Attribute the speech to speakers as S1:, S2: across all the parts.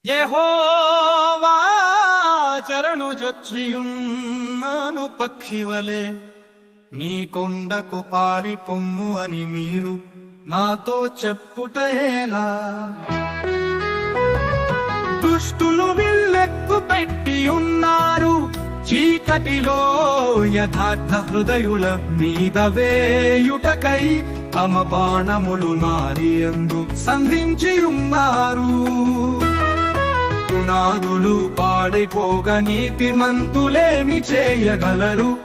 S1: యెహోవా చరణుజొచ్చియున్నాను పక్షివలే నీ కొండకు పారి పొమ్ము అని మీరు నాతో చెప్పుటేలా. దుష్టులు విల్లెక్కు పెట్టి ఉన్నారు చీకటిలో యథార్థ హృదయుల మీద వేయుటకై తమ బాణములు నారియందు సంధించి ఉన్నారు. నాదులు పాడైపోగా నీతిమంతులేమి చేయగలరు?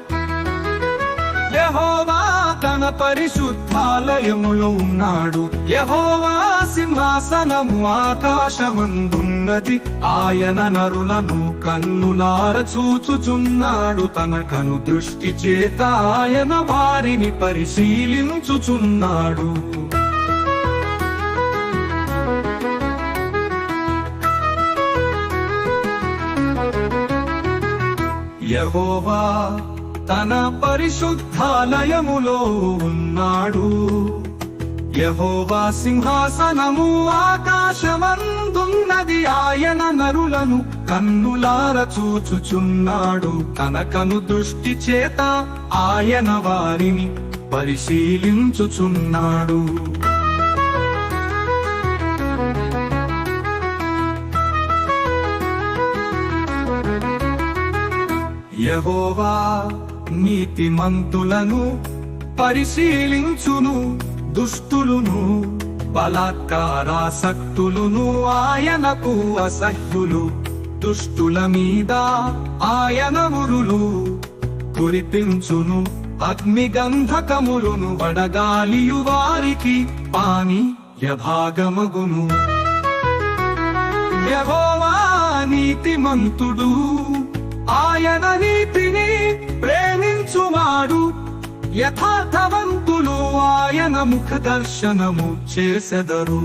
S1: యెహోవా తన పరిశుద్ధాలయములో ఉన్నాడు. యెహోవా సింహాసనము ఆకాశమందున్నది. ఆయన నరులను కన్నులార చూచుచున్నాడు. తన కను దృష్టి చేత ఆయన వారిని పరిశీలించుచున్నాడు. యెహోవా తన పరిశుద్ధాలయములో ఉన్నాడు. యెహోవా సింహాసనము ఆకాశమందున్నది. ఆయన నరులను కన్నులార చూచుచున్నాడు. తన కను దృష్టి చేత ఆయన వారిని పరిశీలించుచున్నాడు. యెహోవా నీతిమంతులను పరిశీలించును. దుష్టులును బలాత్కారాసక్తులును ఆయనకు అసహ్యులు. దుష్టుల మీద ఆయన ఉరులు కురిపించును. అగ్నిగంధకములును వడగాలియు వారికి పానీయభాగమగును. యెహోవా నీతిమంతుడు. ఆయన నీతిని ప్రేమించువాడు. యథార్థవంతులు ఆయన ముఖ దర్శనము చేసెదరు.